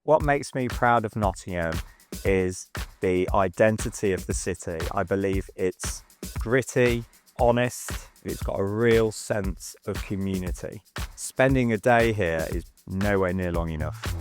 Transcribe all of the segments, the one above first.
What makes me proud of Nottingham is the identity of the city. I believe it's gritty, honest, it's got a real sense of community. Spending a day here is nowhere near long enough.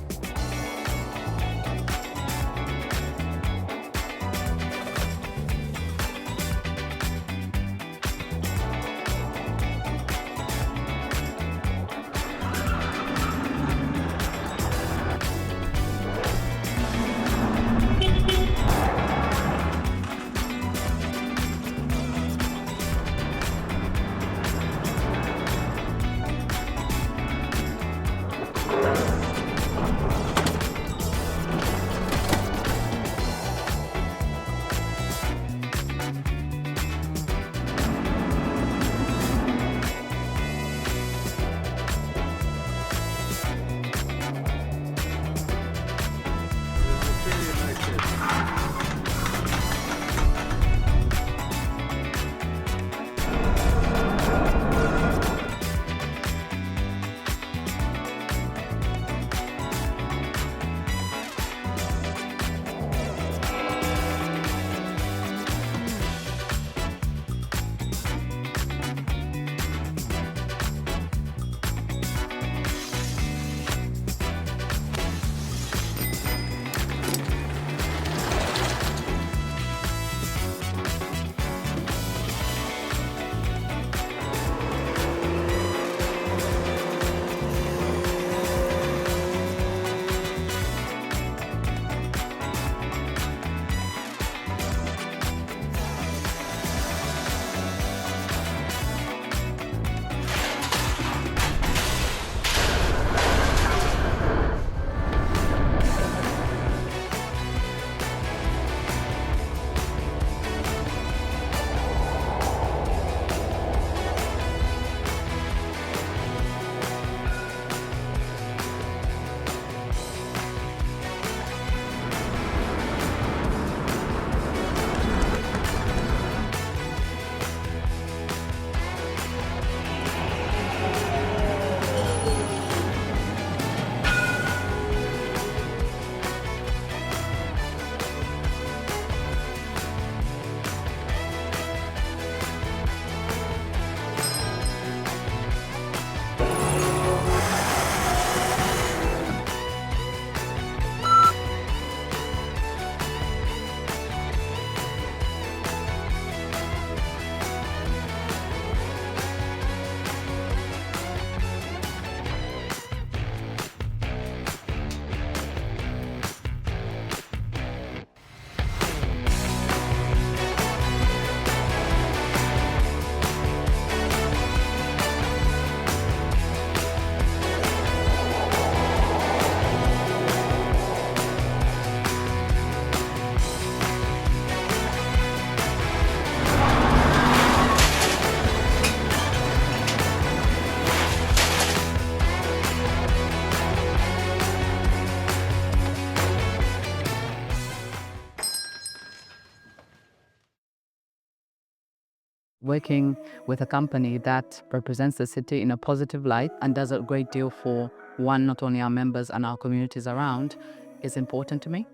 Working with a company that represents the city in a positive light and does a great deal for not only our members and our communities around is important to me.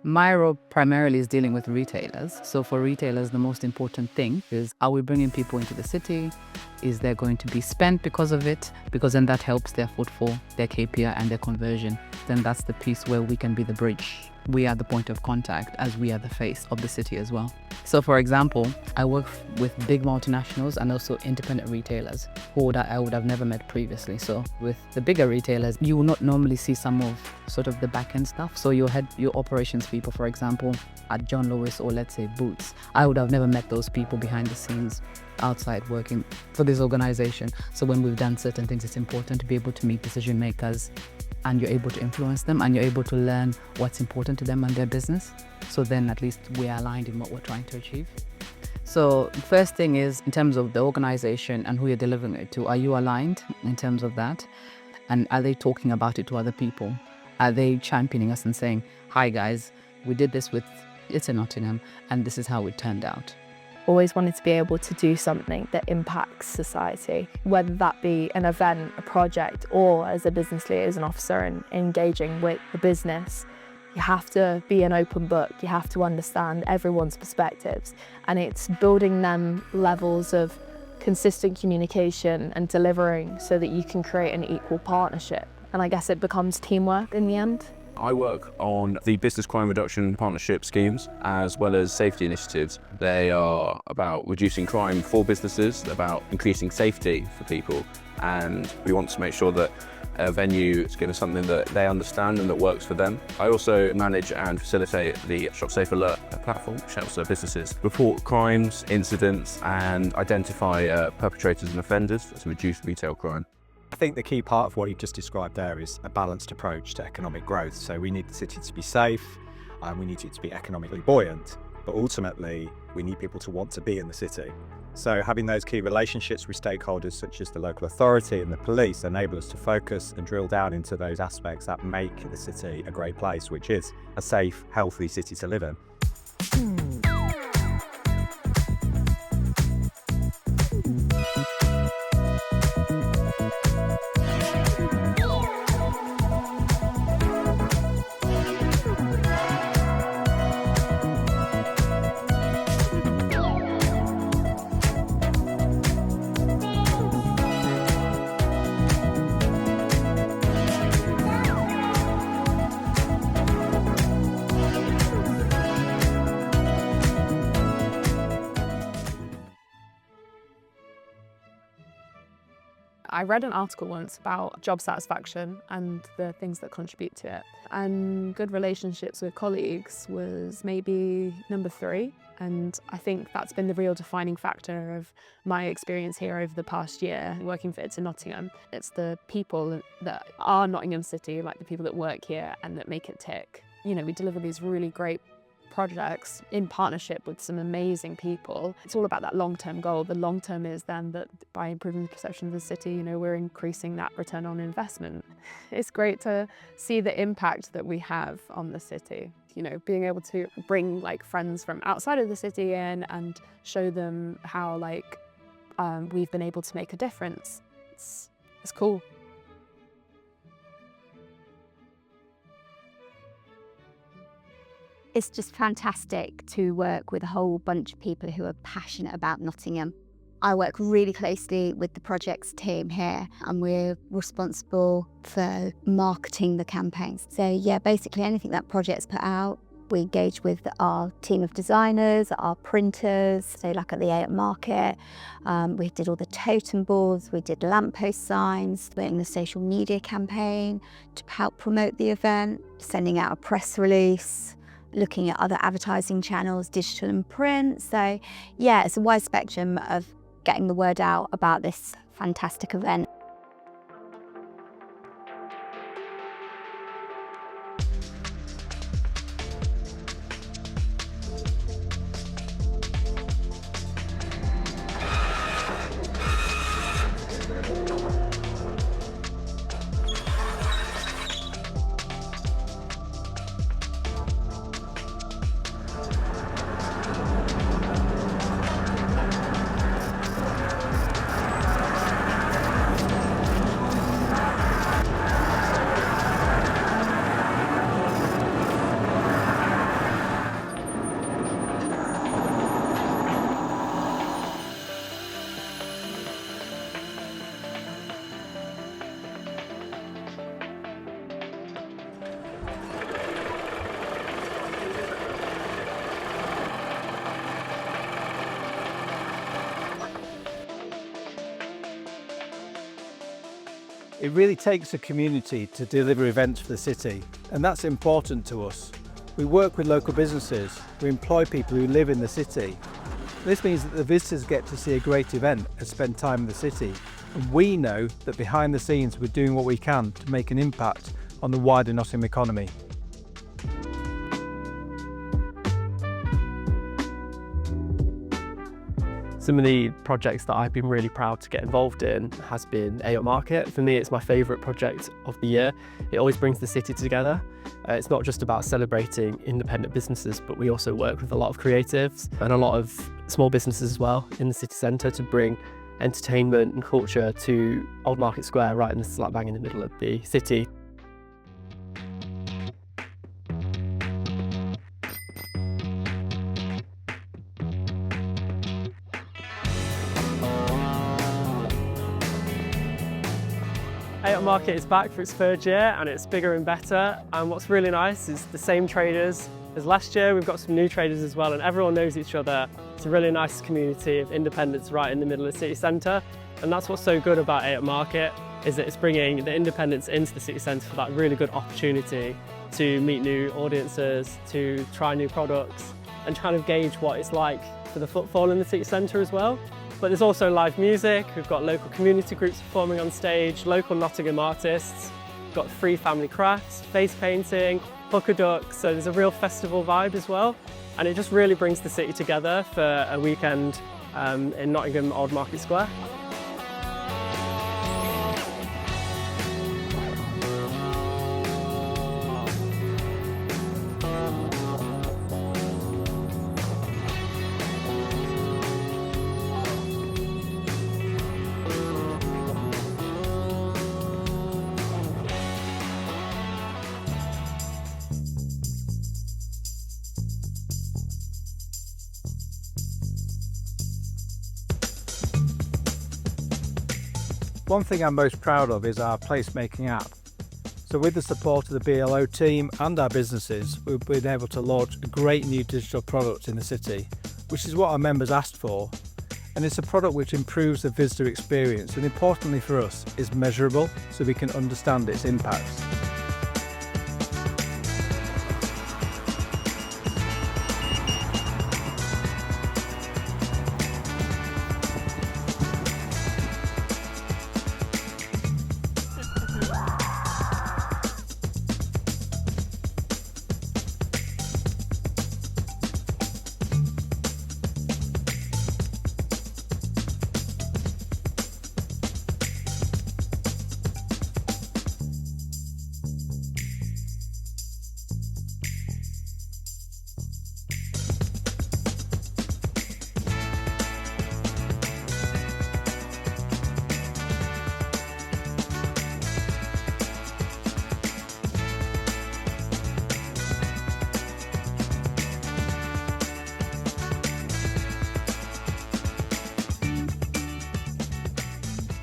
My role primarily is dealing with retailers. So for retailers, the most important thing is, are we bringing people into the city? Is there going to be spent because of it? Because then that helps their footfall, their KPI and their conversion. Then that's the piece where we can be the bridge. We are the point of contact as we are the face of the city as well. So for example, I work with big multinationals and also independent retailers who I would have never met previously. So with the bigger retailers, you will not normally see some of sort of the back end stuff. So your operations people, for example, at John Lewis or let's say Boots, I would have never met those people behind the scenes outside working for this organization. So when we've done certain things, it's important to be able to meet decision makers and you're able to influence them and you're able to learn what's important to them and their business. So then at least we are aligned in what we're trying to achieve. So the first thing is in terms of the organization and who you're delivering it to, are you aligned in terms of that? And are they talking about it to other people? Are they championing us and saying, hi guys, we did this with It's in Nottingham and this is how it turned out? always wanted to be able to do something that impacts society, whether that be an event, a project, or as a business liaison officer and engaging with the business. You have to be an open book. You have to understand everyone's perspectives, and it's building them levels of consistent communication and delivering so that you can create an equal partnership. And I guess it becomes teamwork in the end. I work on the business crime reduction partnership schemes as well as safety initiatives. They are about reducing crime for businesses, about increasing safety for people, and we want to make sure that a venue is given something that they understand and that works for them. I also manage and facilitate the Shop Safe Alert platform, which helps businesses report crimes, incidents, and identify perpetrators and offenders to reduce retail crime. I think the key part of what you've just described there is a balanced approach to economic growth. So we need the city to be safe, and we need it to be economically buoyant, but ultimately we need people to want to be in the city. So having those key relationships with stakeholders such as the local authority and the police enable us to focus and drill down into those aspects that make the city a great place, which is a safe, healthy city to live in. I read an article once about job satisfaction and the things that contribute to it. And good relationships with colleagues was maybe number 3. And I think that's been the real defining factor of my experience here over the past year working for It's in Nottingham. It's the people that are Nottingham City, like the people that work here and that make it tick. You know, we deliver these really great projects in partnership with some amazing people. It's all about that long-term goal. The long term is then that by improving the perception of the city, you know, we're increasing that return on investment. It's great to see the impact that we have on the city. You know, being able to bring like friends from outside of the city in and show them how we've been able to make a difference. It's cool. It's just fantastic to work with a whole bunch of people who are passionate about Nottingham. I work really closely with the projects team here, and we're responsible for marketing the campaigns. So yeah, basically anything that project's put out, we engage with our team of designers, our printers, so like at the A at Market. We did all the totem boards, we did lamppost signs, doing the social media campaign to help promote the event, sending out a press release, looking at other advertising channels, digital and print. So yeah, it's a wide spectrum of getting the word out about this fantastic event. It really takes a community to deliver events for the city, and that's important to us. We work with local businesses, we employ people who live in the city. This means that the visitors get to see a great event and spend time in the city, and we know that behind the scenes we're doing what we can to make an impact on the wider Nottingham economy. Some of the projects that I've been really proud to get involved in has been A Up Market. For me, it's my favourite project of the year. It always brings the city together. It's not just about celebrating independent businesses, but we also work with a lot of creatives and a lot of small businesses as well in the city centre to bring entertainment and culture to Old Market Square, right in the slap bang in the middle of the city. A Up Market is back for its third year and it's bigger and better, and what's really nice is the same traders as last year. We've got some new traders as well and everyone knows each other. It's a really nice community of independents right in the middle of the city centre, and that's what's so good about A Up Market, is that it's bringing the independents into the city centre for that really good opportunity to meet new audiences, to try new products and kind of gauge what it's like for the footfall in the city centre as well. But there's also live music, we've got local community groups performing on stage, local Nottingham artists, we've got free family crafts, face painting, hooker ducks, so there's a real festival vibe as well. And it just really brings the city together for a weekend in Nottingham Old Market Square. One thing I'm most proud of is our placemaking app. So with the support of the BLO team and our businesses, we've been able to launch a great new digital product in the city, which is what our members asked for. And it's a product which improves the visitor experience and, importantly for us, is measurable so we can understand its impacts.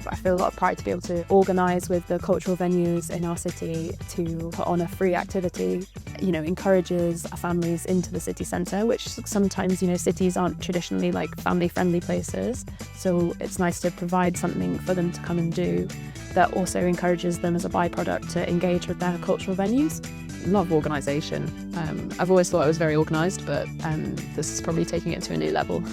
I feel a lot of pride to be able to organise with the cultural venues in our city to put on a free activity, encourages families into the city centre, which sometimes, cities aren't traditionally like family friendly places. So it's nice to provide something for them to come and do that also encourages them as a byproduct to engage with their cultural venues. A lot of organisation. I've always thought I was very organised, but this is probably taking it to a new level.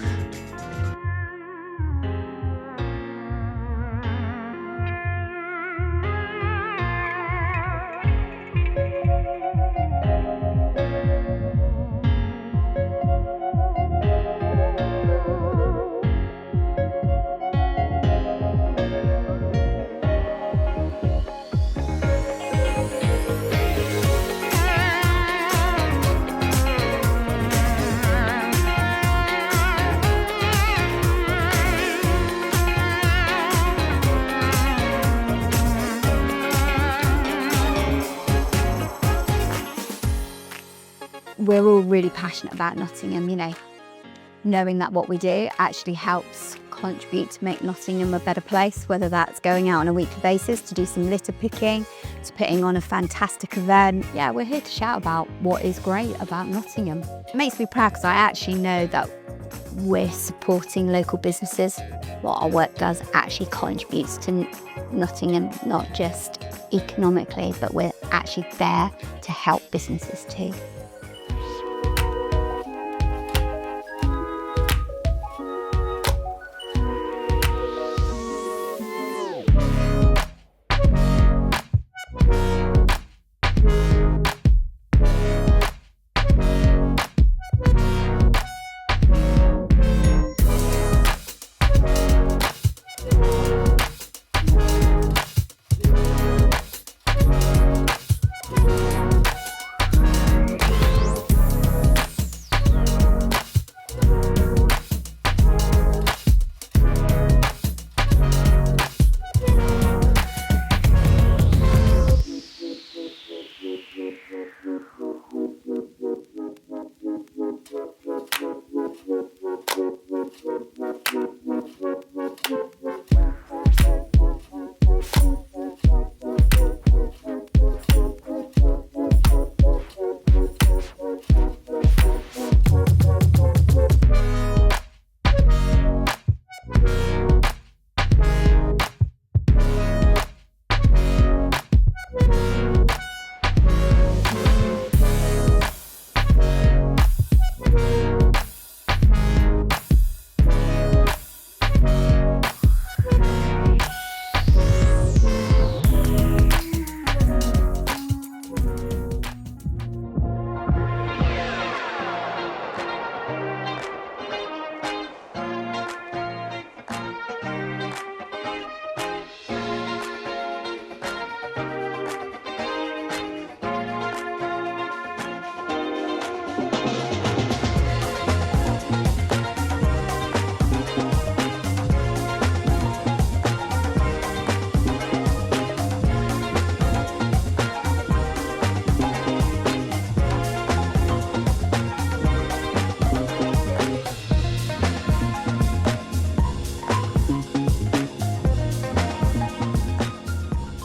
We're all really passionate about Nottingham, knowing that what we do actually helps contribute to make Nottingham a better place, whether that's going out on a weekly basis to do some litter picking, to putting on a fantastic event. Yeah, we're here to shout about what is great about Nottingham. It makes me proud because I actually know that we're supporting local businesses. What our work does actually contributes to Nottingham, not just economically, but we're actually there to help businesses too.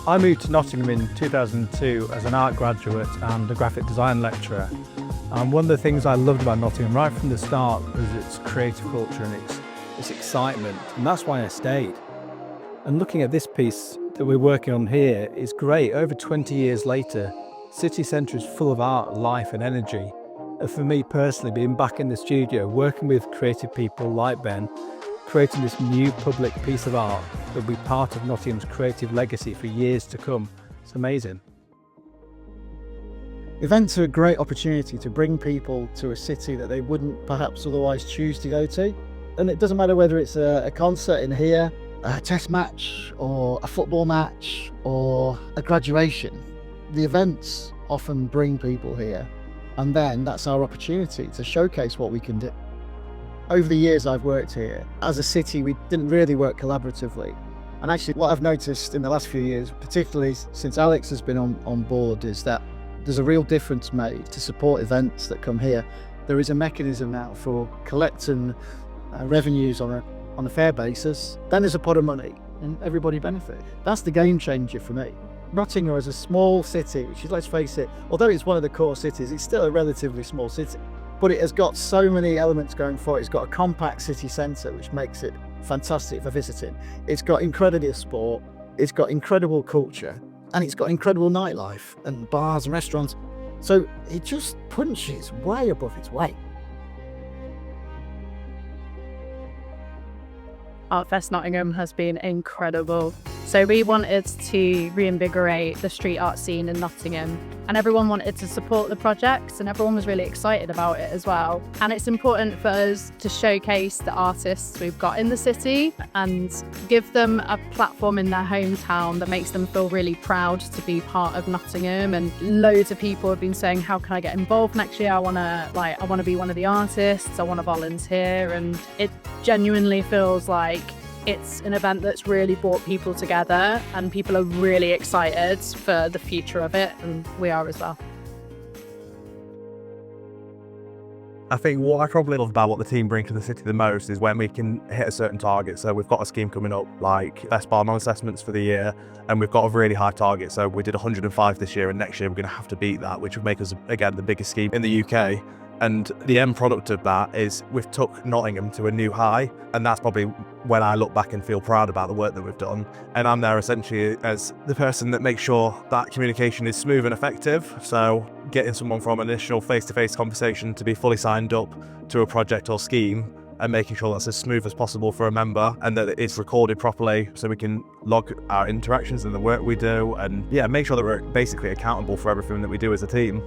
I moved to Nottingham in 2002 as an art graduate and a graphic design lecturer. And one of the things I loved about Nottingham right from the start was its creative culture and its excitement, and that's why I stayed. And looking at this piece that we're working on here is great. Over 20 years later, city centre is full of art, life and energy. And for me personally, being back in the studio, working with creative people like Ben, creating this new public piece of art that will be part of Nottingham's creative legacy for years to come. It's amazing. Events are a great opportunity to bring people to a city that they wouldn't perhaps otherwise choose to go to. And it doesn't matter whether it's a concert in here, a test match, or a football match, or a graduation. The events often bring people here, and then that's our opportunity to showcase what we can do. Over the years I've worked here, as a city we didn't really work collaboratively. And actually what I've noticed in the last few years, particularly since Alex has been on board, is that there's a real difference made to support events that come here. There is a mechanism now for collecting revenues on a fair basis. Then there's a pot of money and everybody benefits. That's the game changer for me. Nottingham is a small city, which is, let's face it, although it's one of the core cities, it's still a relatively small city. But it has got so many elements going for it. It's got a compact city centre, which makes it fantastic for visiting. It's got incredible sport, it's got incredible culture, and it's got incredible nightlife and bars and restaurants. So it just punches way above its weight. Artfest Nottingham has been incredible. So we wanted to reinvigorate the street art scene in Nottingham, and everyone wanted to support the projects and everyone was really excited about it as well. And it's important for us to showcase the artists we've got in the city and give them a platform in their hometown that makes them feel really proud to be part of Nottingham. And loads of people have been saying, how can I get involved next year? I want to be one of the artists, I want to volunteer. And it genuinely feels like it's an event that's really brought people together and people are really excited for the future of it, and we are as well. I think what I probably love about what the team bring to the city the most is when we can hit a certain target. So we've got a scheme coming up like best bar non-assessments for the year, and we've got a really high target. So we did 105 this year, and next year we're going to have to beat that, which would make us, again, the biggest scheme in the UK. And the end product of that is we've took Nottingham to a new high, and that's probably when I look back and feel proud about the work that we've done. And I'm there essentially as the person that makes sure that communication is smooth and effective. So getting someone from initial face-to-face conversation to be fully signed up to a project or scheme, and making sure that's as smooth as possible for a member and that it's recorded properly so we can log our interactions and the work we do, and yeah, make sure that we're basically accountable for everything that we do as a team.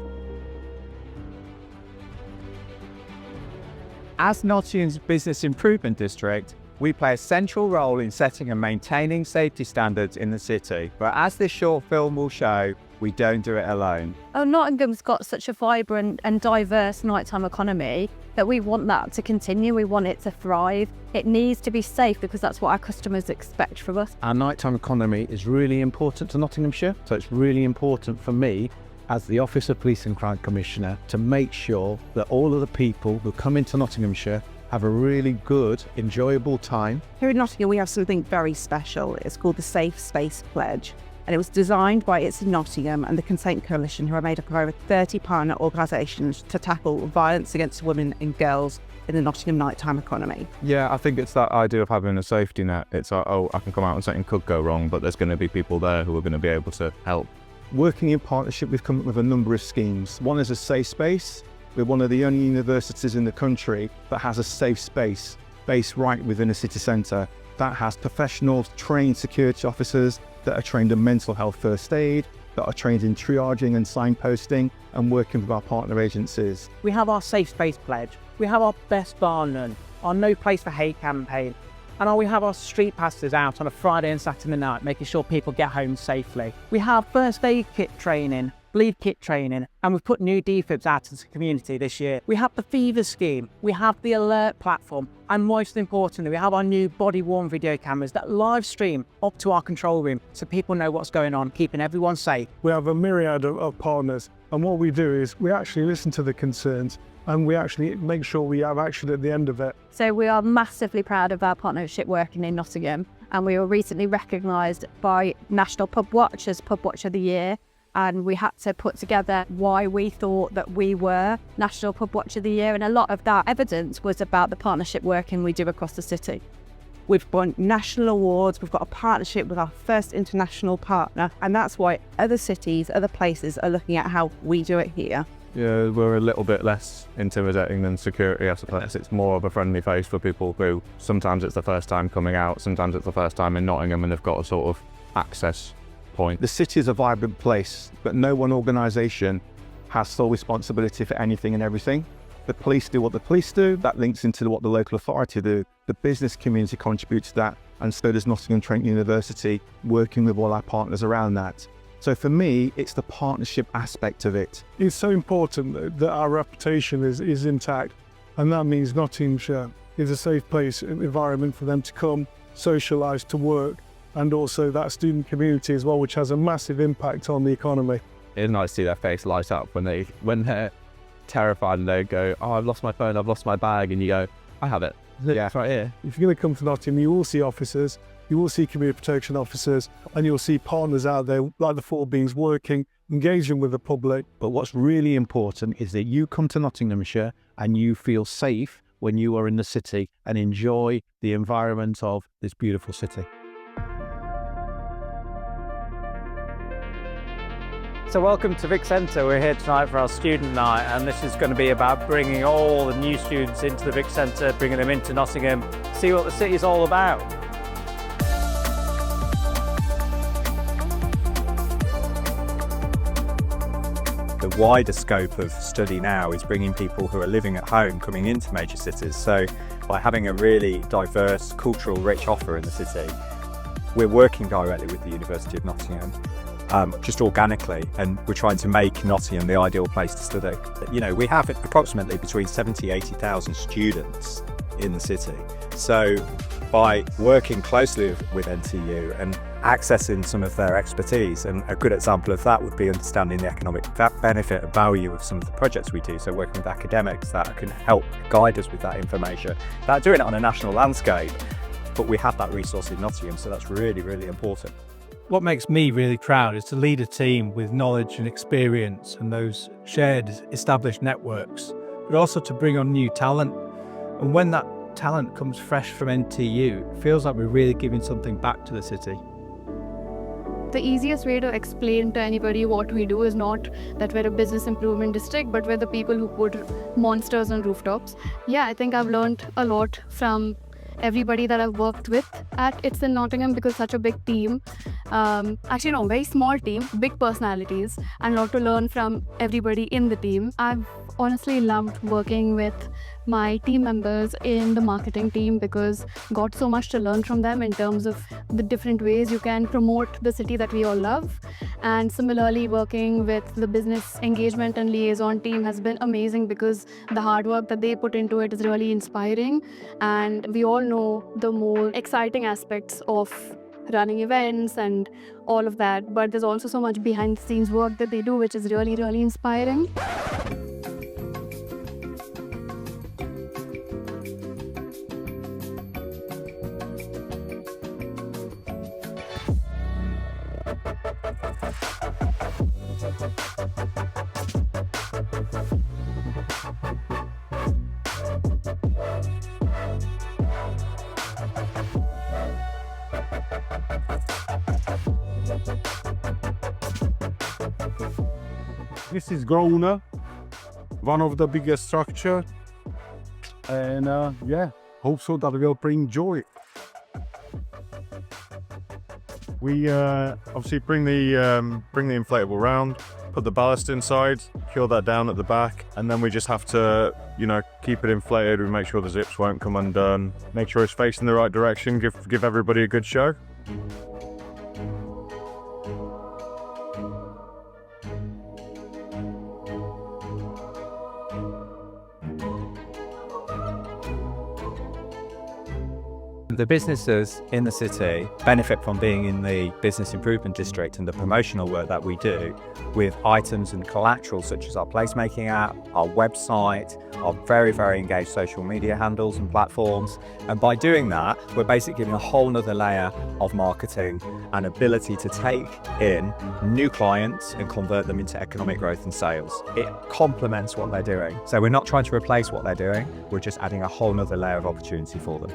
As Nottingham's business improvement district, we play a central role in setting and maintaining safety standards in the city. But as this short film will show, we don't do it alone. Oh, Nottingham's got such a vibrant and diverse nighttime economy that we want that to continue. We want it to thrive. It needs to be safe because that's what our customers expect from us. Our nighttime economy is really important to Nottinghamshire, so it's really important for me as the Office of Police and Crime Commissioner to make sure that all of the people who come into Nottinghamshire have a really good, enjoyable time. Here in Nottingham we have something very special. It's called the Safe Space Pledge, and it was designed by It's in Nottingham and the Consent Coalition, who are made up of over 30 partner organisations to tackle violence against women and girls in the Nottingham nighttime economy. Yeah, I think it's that idea of having a safety net. It's like, oh, I can come out and something could go wrong, but there's going to be people there who are going to be able to help. Working in partnership, we've come up with a number of schemes. One is a safe space. We're one of the only universities in the country that has a safe space based right within a city centre that has professional trained security officers that are trained in mental health first aid, that are trained in triaging and signposting and working with our partner agencies. We have our Safe Space Pledge, we have our Best Bar None, our No Place for Hate campaign, and we have our street passes out on a Friday and Saturday night, making sure people get home safely. We have first aid kit training, bleed kit training, and we've put new defibs out into the community this year. We have the Fever scheme, we have the alert platform, and most importantly, we have our new body-worn video cameras that live stream up to our control room so people know what's going on, keeping everyone safe. We have a myriad of partners, and what we do is we actually listen to the concerns and we actually make sure we have action at the end of it. So we are massively proud of our partnership working in Nottingham, And we were recently recognised by National Pub Watch as Pub Watch of the Year. And we had to put together why we thought that we were National Pub Watch of the Year. And a lot of that evidence was about the partnership working we do across the city. We've won national awards, we've got a partnership with our first international partner, and that's why other cities, other places are looking at how we do it here. Yeah, we're a little bit less intimidating than security, I suppose. It's more of a friendly face for people who sometimes it's the first time coming out, sometimes it's the first time in Nottingham, and they've got a sort of access point. The city is a vibrant place, but no one organisation has sole responsibility for anything and everything. The police do what the police do, that links into what the local authority do. The business community contributes to that, and so does Nottingham Trent University, working with all our partners around that. So for me, it's the partnership aspect of it. It's so important that our reputation is intact, and that means Nottinghamshire is a safe place, an environment for them to come, socialise, to work, and also that student community as well, which has a massive impact on the economy. It's nice to see their face light up when they're terrified and they go, oh, I've lost my phone, I've lost my bag, and you go, I have it. Yeah, it's right here. If you're going to come to Nottingham, you will see officers, you will see community protection officers, and you'll see partners out there like the Four Beans working, engaging with the public. But what's really important is that you come to Nottinghamshire and you feel safe when you are in the city and enjoy the environment of this beautiful city. So welcome to Vic Centre. We're here tonight for our student night, and this is going to be about bringing all the new students into the Vic Centre, bringing them into Nottingham, see what the city is all about. The wider scope of study now is bringing people who are living at home coming into major cities. So by having a really diverse, cultural, rich offer in the city, we're working directly with the University of Nottingham. Just organically, and we're trying to make Nottingham the ideal place to study. You know, we have approximately between 70,000–80,000 students in the city. So by working closely with NTU and accessing some of their expertise, and a good example of that would be understanding the economic benefit and value of some of the projects we do, so working with academics that can help guide us with that information. They're doing it on a national landscape, but we have that resource in Nottingham, so that's really, really important. What makes me really proud is to lead a team with knowledge and experience and those shared established networks, but also to bring on new talent. And when that talent comes fresh from NTU, it feels like we're really giving something back to the city. The easiest way to explain to anybody what we do is not that we're a business improvement district, but we're the people who put monsters on rooftops. Yeah, I think I've learned a lot from everybody that I've worked with at It's in Nottingham, because such a big team. Actually, no, very small team, big personalities, and a lot to learn from everybody in the team. I've honestly loved working with my team members in the marketing team because got so much to learn from them in terms of the different ways you can promote the city that we all love. And similarly, working with the business engagement and liaison team has been amazing because the hard work that they put into it is really inspiring. And we all know the more exciting aspects of running events and all of that, but there's also so much behind the scenes work that they do, which is really, really inspiring. This is Grosvenor, one of the biggest structure, and yeah, hope so that will bring joy. We obviously bring the inflatable round, put the ballast inside, secure that down at the back, and then we just have to, you know, keep it inflated. We make sure the zips won't come undone, make sure it's facing the right direction, give everybody a good show. The businesses in the city benefit from being in the business improvement district and the promotional work that we do with items and collateral such as our placemaking app, our website, our very, very engaged social media handles and platforms. And by doing that, we're basically giving a whole nother layer of marketing and ability to take in new clients and convert them into economic growth and sales. It complements what they're doing. So we're not trying to replace what they're doing, we're just adding a whole nother layer of opportunity for them.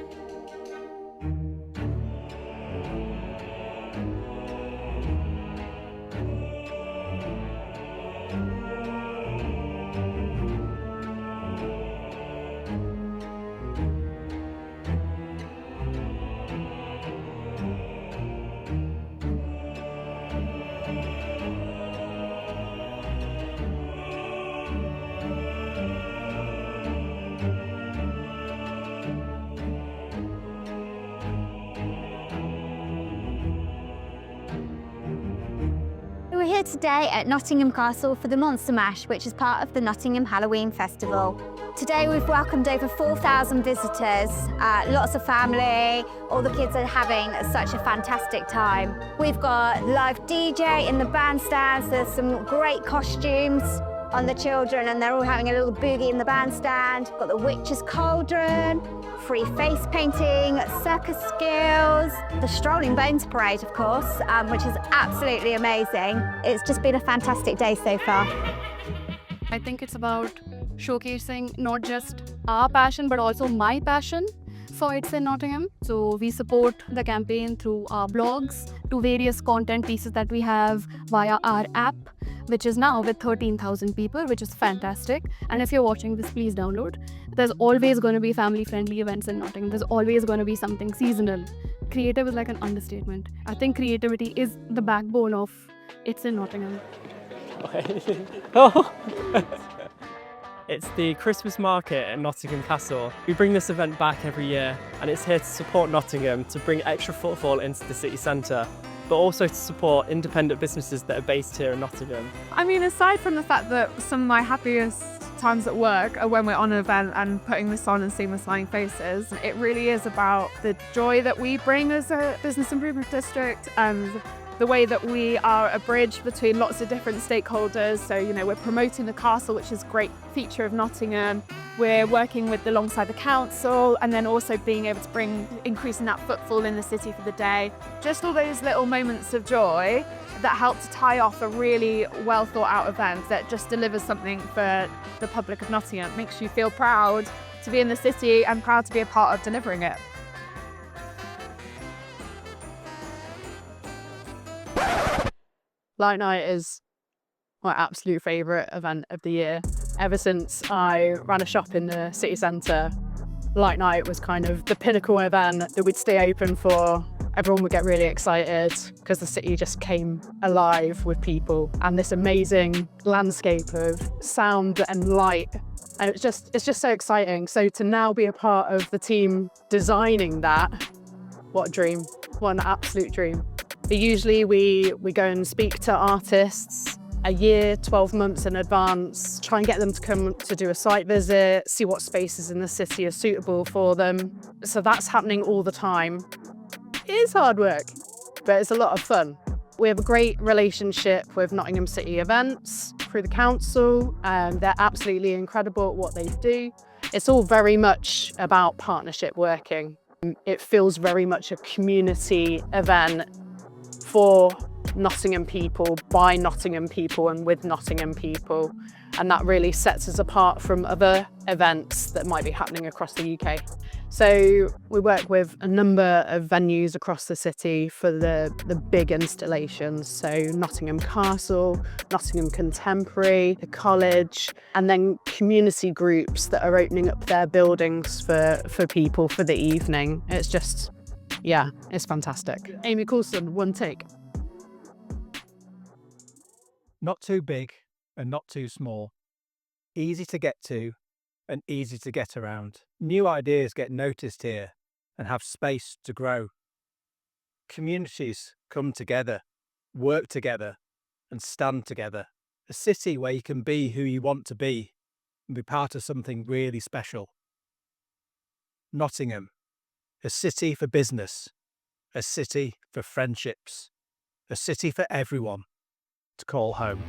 We're here today at Nottingham Castle for the Monster Mash, which is part of the Nottingham Halloween Festival. Today we've welcomed over 4,000 visitors, lots of family, all the kids are having such a fantastic time. We've got live DJ in the bandstands, there's some great costumes on the children and they're all having a little boogie in the bandstand. Got the Witch's Cauldron, free face painting, circus skills, the Strolling Bones Parade of course, which is absolutely amazing. It's just been a fantastic day so far. I think it's about showcasing not just our passion but also my passion for It's in Nottingham. So we support the campaign through our blogs to various content pieces that we have via our app, which is now with 13,000 people, which is fantastic. And if you're watching this, please download. There's always going to be family-friendly events in Nottingham. There's always going to be something seasonal. Creative is like an understatement. I think creativity is the backbone of It's in Nottingham. Oh. It's the Christmas market at Nottingham Castle. We bring this event back every year and it's here to support Nottingham, to bring extra footfall into the city centre, but also to support independent businesses that are based here in Nottingham. I mean, aside from the fact that some of my happiest times at work are when we're on an event and putting this on and seeing the smiling faces, it really is about the joy that we bring as a business improvement district and the way that we are a bridge between lots of different stakeholders. So, you know, we're promoting the castle, which is a great feature of Nottingham. We're working alongside the council and then also being able to increasing that footfall in the city for the day. Just all those little moments of joy that help to tie off a really well thought out event that just delivers something for the public of Nottingham. It makes you feel proud to be in the city and proud to be a part of delivering it. Light Night is my absolute favourite event of the year. Ever since I ran a shop in the city centre, Light Night was kind of the pinnacle event that we'd stay open for. Everyone would get really excited because the city just came alive with people and this amazing landscape of sound and light. And it's just so exciting. So to now be a part of the team designing that, what a dream, what an absolute dream. But usually we go and speak to artists a year, 12 months in advance, try and get them to come to do a site visit, see what spaces in the city are suitable for them. So that's happening all the time. It is hard work, but it's a lot of fun. We have a great relationship with Nottingham City Events through the council, and they're absolutely incredible at what they do. It's all very much about partnership working. It feels very much a community event for Nottingham people, by Nottingham people and with Nottingham people. And that really sets us apart from other events that might be happening across the UK. So we work with a number of venues across the city for the big installations. So Nottingham Castle, Nottingham Contemporary, the college, and then community groups that are opening up their buildings for people for the evening. It's just, yeah, it's fantastic. Amy Coulson, one take. Not too big and not too small. Easy to get to and easy to get around. New ideas get noticed here and have space to grow. Communities come together, work together and stand together. A city where you can be who you want to be and be part of something really special. Nottingham, A city for business. A city for friendships. A city for everyone to call home.